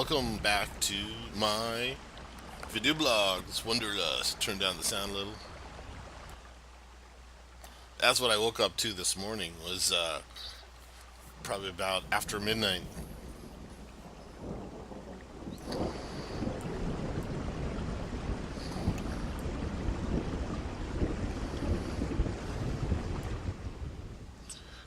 welcome back to my video blog. It's Wanderlust. Turn down the sound a little. That's what I woke up to this morning. Was probably about after midnight.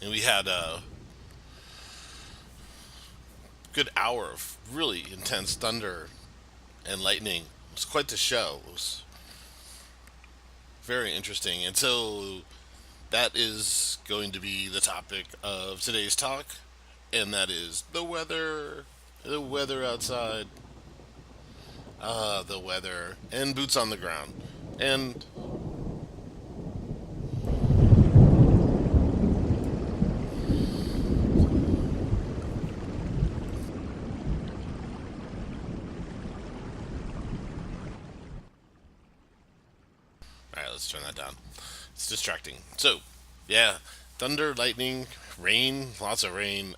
And we had a good hour of really intense thunder and lightning. It was quite the show. It was very interesting. And so that is going to be the topic of today's talk, and that is the weather. The weather outside. The weather. And boots on the ground. And alright, let's turn that down. It's distracting. So, yeah, thunder, lightning, rain, lots of rain,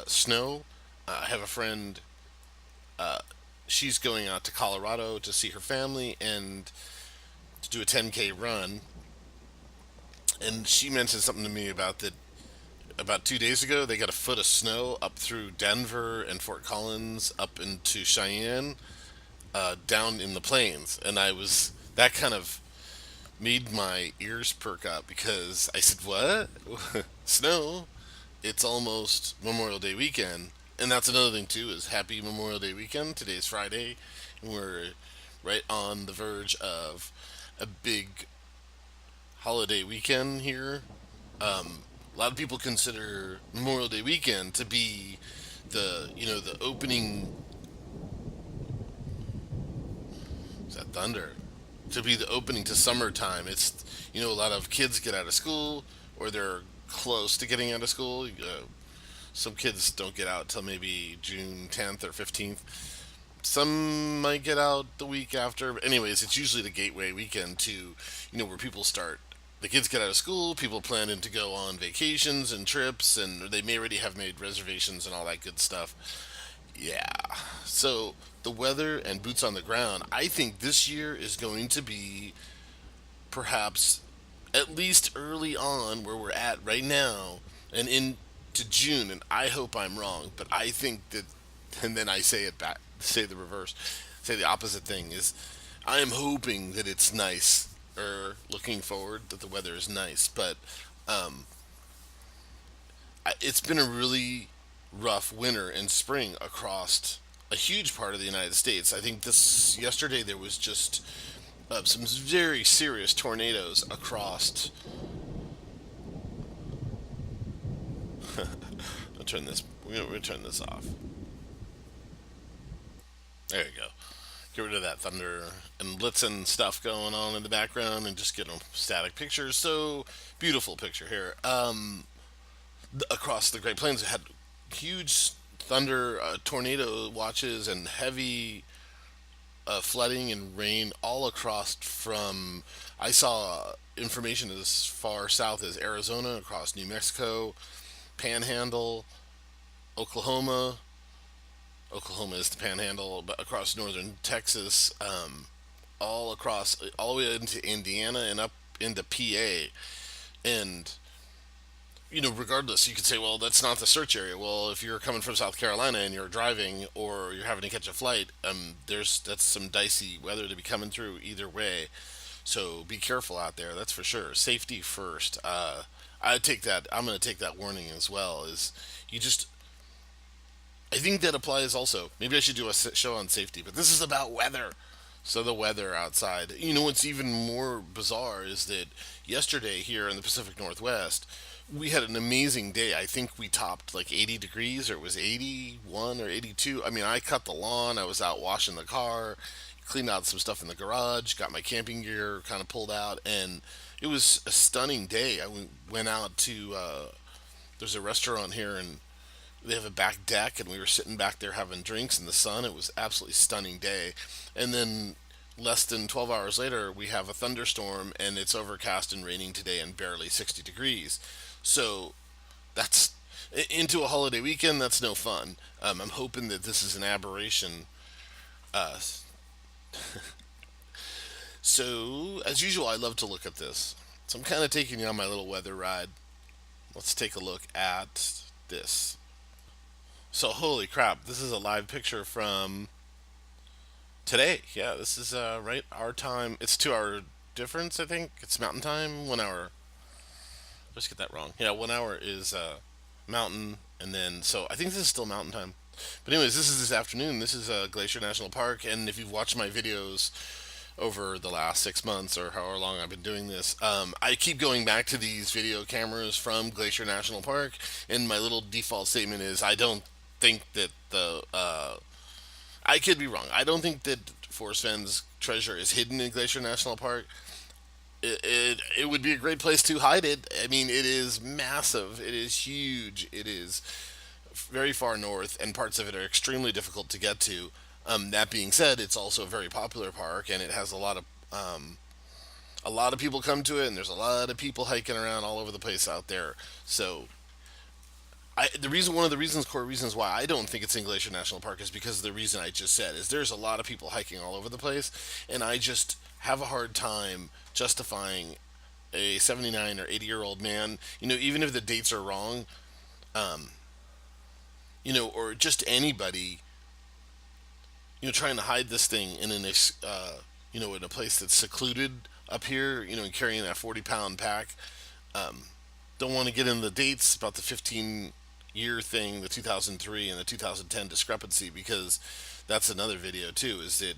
snow. I have a friend. She's going out to Colorado to see her family and to do a 10K run. And she mentioned something to me about that. About 2 days ago, they got a foot of snow up through Denver and Fort Collins, up into Cheyenne, down in the plains, and I was that kind of made my ears perk up because I said, "What? Snow? It's almost Memorial Day weekend." And that's another thing too is Happy Memorial Day weekend. Today's Friday, and we're right on the verge of a big holiday weekend here. A lot of people consider Memorial Day weekend to be the opening. Is that thunder? To be the opening to summertime. It's a lot of kids get out of school or they're close to getting out of school. Some kids don't get out till maybe June 10th or 15th. Some might get out the week after. But anyways, it's usually the gateway weekend to, where people start. The kids get out of school, people planning to go on vacations and trips, and they may already have made reservations and all that good stuff. Yeah. So the weather and boots on the ground, I think this year is going to be perhaps at least early on where we're at right now and into June, and I hope I'm wrong, but I think that, and then I say it back, say the reverse, say the opposite thing is, I am hoping that it's nice, or looking forward that the weather is nice, but um, it's been a really rough winter and spring across a huge part of the United States. I think this yesterday there was just some very serious tornadoes across. I'll turn this. We're gonna turn this off. There you go. Get rid of that thunder and blitzing stuff going on in the background, and just get a static picture. So beautiful picture here. Across the Great Plains, it had huge thunder, tornado watches, and heavy flooding and rain all across from. I saw information as far south as Arizona, across New Mexico, Panhandle, Oklahoma. Oklahoma is the Panhandle, but across northern Texas, all across, all the way into Indiana and up into PA, and regardless, you could say, well, that's not the search area. Well, if you're coming from South Carolina and you're driving or you're having to catch a flight, that's some dicey weather to be coming through either way. So be careful out there. That's for sure. Safety first. I take that. I'm going to take that warning as well. Is you just. I think that applies also. Maybe I should do a show on safety, but this is about weather. So the weather outside. What's even more bizarre is that yesterday here in the Pacific Northwest, we had an amazing day. I think we topped like 80 degrees, or it was 81 or 82. I mean, I cut the lawn. I was out washing the car, cleaned out some stuff in the garage, got my camping gear kind of pulled out, and it was a stunning day. Went out to, there's a restaurant here, and they have a back deck, and we were sitting back there having drinks in the sun. It was absolutely stunning day. And then less than 12 hours later, we have a thunderstorm, and it's overcast and raining today and barely 60 degrees. So that's into a holiday weekend, that's no fun. I'm hoping that this is an aberration. Uh, so, as usual, I love to look at this. So I'm kind of taking you on my little weather ride. Let's take a look at this. So, holy crap, this is a live picture from today. Yeah, this is right our time. It's 2 hour difference, I think. It's mountain time, 1 hour. Let's get that wrong. Yeah, 1 hour is mountain, and then so I think this is still mountain time. But anyways, this is this afternoon. This is Glacier National Park, and if you've watched my videos over the last 6 months or however long I've been doing this, I keep going back to these video cameras from Glacier National Park, and my little default statement is I don't think that the I could be wrong. I don't think that Forrest Fenn's treasure is hidden in Glacier National Park. It would be a great place to hide it. I mean, it is massive. It is huge. It is very far north, and parts of it are extremely difficult to get to. That being said, it's also a very popular park, and it has a lot of people come to it, and there's a lot of people hiking around all over the place out there. So one of the reasons, core reasons why I don't think it's in Glacier National Park is because of the reason I just said. Is there's a lot of people hiking all over the place, and I just have a hard time justifying a 79 or 80-year-old man. Even if the dates are wrong, or just anybody, trying to hide this thing in a place that's secluded up here, and carrying that 40-pound pack. Don't want to get into the dates about the 15-year thing, the 2003 and the 2010 discrepancy, because that's another video too. Is that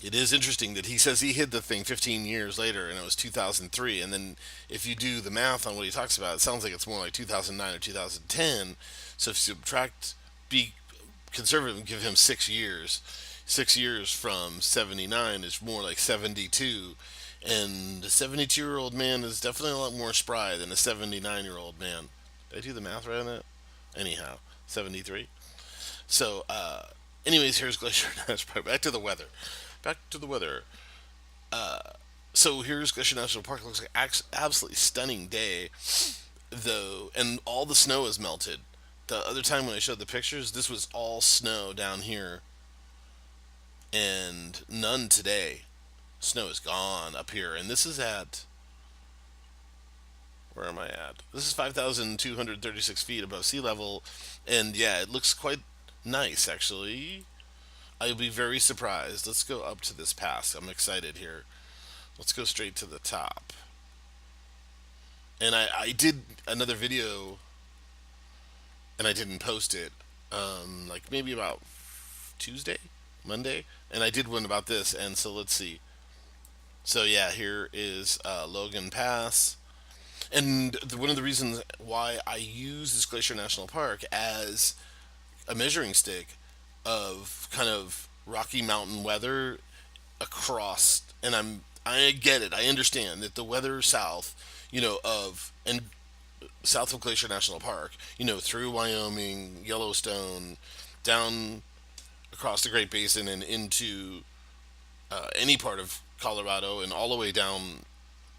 it is interesting that he says he hid the thing 15 years later and it was 2003, and then if you do the math on what he talks about, it sounds like it's more like 2009 or 2010. So if you subtract, be conservative and give him 6 years, 6 years from 79 is more like 72, and a 72-year-old man is definitely a lot more spry than a 79-year-old man. Did I do the math right on that? Anyhow, 73. So, anyways, here's Glacier National Park. Back to the weather. Back to the weather. So here's Glacier National Park. It looks like absolutely stunning day, though, and all the snow is melted. The other time when I showed the pictures, this was all snow down here, and none today. Snow is gone up here, and this is at, where am I at? This is 5,236 feet above sea level, and yeah, it looks quite nice actually. I'll be very surprised. Let's go up to this pass. I'm excited here. Let's go straight to the top. And I did another video, and I didn't post it. Like maybe about Tuesday, Monday, and I did one about this. And so let's see. So yeah, here is Logan Pass, and one of the reasons why I use this Glacier National Park as a measuring stick of kind of Rocky Mountain weather across, and I get it. I understand that the weather south, of and south of Glacier National Park, through Wyoming, Yellowstone, down across the Great Basin and into any part of Colorado, and all the way down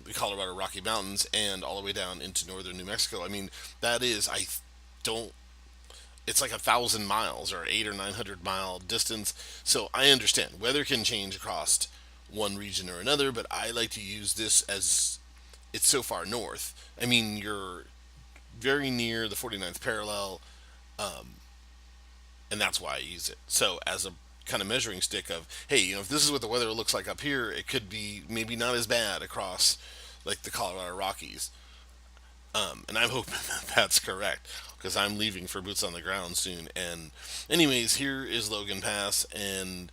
the Colorado Rocky Mountains and all the way down into northern New Mexico. I mean, that is, I don't it's like 1,000 miles or 800 or 900 mile distance. So I understand weather can change across one region or another, but I like to use this as it's so far north. I mean, you're very near the 49th parallel, and that's why I use it. So as a kind of measuring stick of, hey, if this is what the weather looks like up here, it could be maybe not as bad across like the Colorado Rockies. And I'm hoping that that's correct because I'm leaving for boots on the ground soon. And anyways, here is Logan Pass, and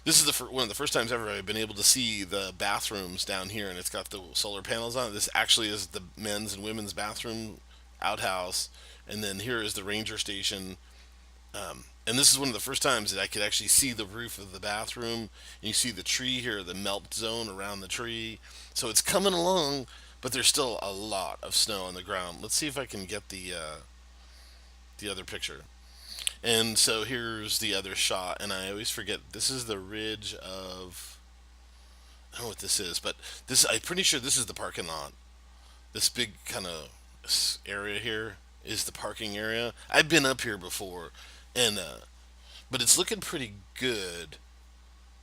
this is one of the first times ever I've been able to see the bathrooms down here, and it's got the solar panels on it. This actually is the men's and women's bathroom outhouse, and then here is the ranger station. And this is one of the first times that I could actually see the roof of the bathroom. And you see the tree here, the melt zone around the tree. So it's coming along, but there's still a lot of snow on the ground. Let's see if I can get the other picture. And so here's the other shot, and I always forget this is the ridge of, I don't know what this is, but this I'm pretty sure this is the parking lot. This big kind of area here is the parking area. I've been up here before, and but it's looking pretty good.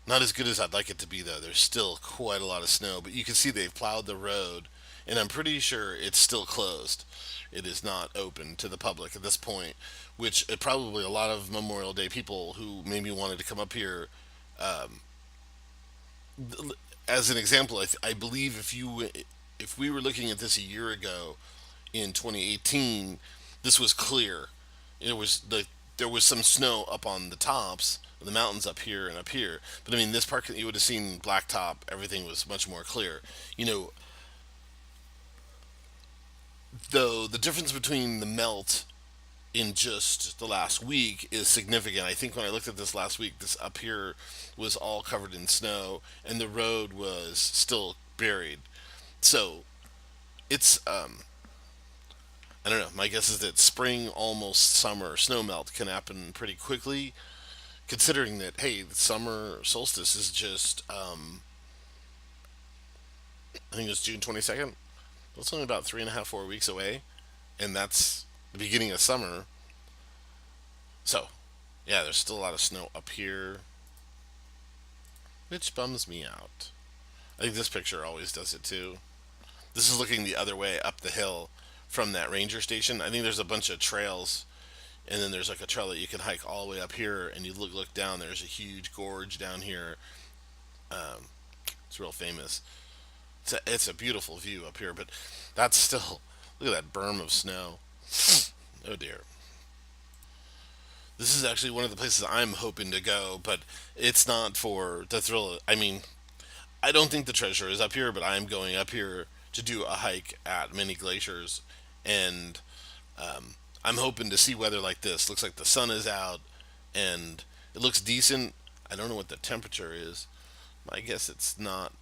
Not as good as I'd like it to be though. There's still quite a lot of snow, but you can see they've plowed the road, and I'm pretty sure it's still closed. It is not open to the public at this point, which probably a lot of Memorial Day people who maybe wanted to come up here. As an example, I believe if we were looking at this a year ago in 2018, this was clear. It was there was some snow up on the tops of the mountains up here and up here, but I mean this park you would have seen blacktop. Everything was much more clear. Though the difference between the melt in just the last week is significant. I think when I looked at this last week, this up here was all covered in snow, and the road was still buried. So it's I don't know. My guess is that spring, almost summer snow melt can happen pretty quickly, considering that hey, the summer solstice is just I think it's June 22nd. That's only about 3.5, 4 weeks away, and that's the beginning of summer. So yeah, there's still a lot of snow up here, which bums me out. I think this picture always does it too. This is looking the other way up the hill from that ranger station. I think there's a bunch of trails, and then there's like a trail that you can hike all the way up here, and you look down. There's a huge gorge down here. It's real famous. It's a beautiful view up here, but that's still look at that berm of snow. Oh dear. This is actually one of the places I'm hoping to go, but it's not for the thrill. I mean, I don't think the treasure is up here, but I'm going up here to do a hike at many glaciers, and I'm hoping to see weather like this. Looks like the sun is out, and it looks decent. I don't know what the temperature is. I guess it's not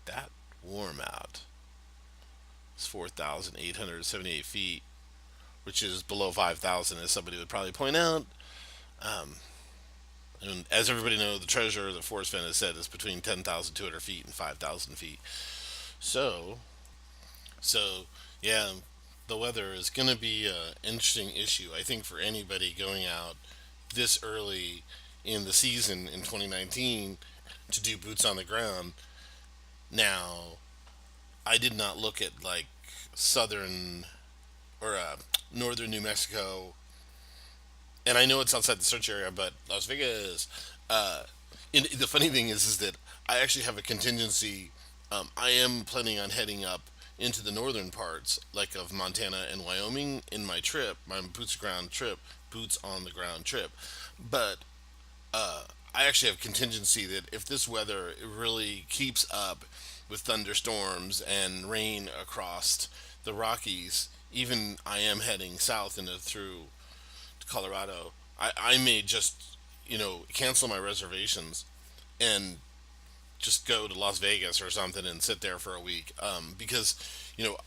that warm out. It's 4,878 feet, which is below 5,000, as somebody would probably point out. Um, and as everybody knows, the treasure that Forrest Fenn has said is between 10,200 feet and 5,000 feet. So, so yeah, the weather is going to be an interesting issue, I think, for anybody going out this early in the season in 2019 to do boots on the ground. Now, I did not look at like southern or northern New Mexico, and I know it's outside the search area, but Las Vegas. Uh, the funny thing is that I actually have a contingency. I am planning on heading up into the northern parts, like of Montana and Wyoming, in my trip, my boots on the ground trip. But I actually have contingency that if this weather really keeps up with thunderstorms and rain across the Rockies, even I am heading south into through Colorado. I may just cancel my reservations and just go to Las Vegas or something and sit there for a week because you know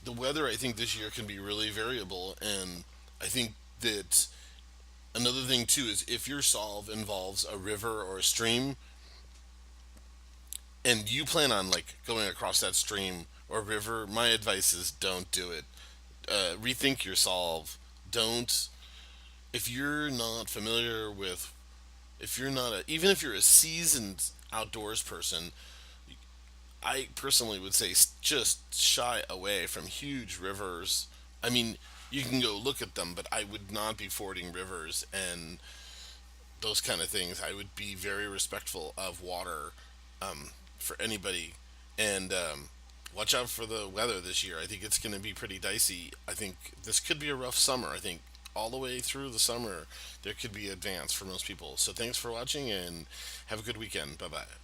the weather I think this year can be really variable, and I think that another thing too is if your solve involves a river or a stream and you plan on like going across that stream or river, my advice is don't do it. Rethink your solve. Don't if you're not familiar with if you're not even if you're a seasoned outdoors person, I personally would say just shy away from huge rivers. I mean, you can go look at them, but I would not be fording rivers and those kind of things. I would be very respectful of water for anybody, and watch out for the weather this year. I think it's going to be pretty dicey. I think this could be a rough summer. I think all the way through the summer there could be advance for most people. So thanks for watching and have a good weekend. Bye bye.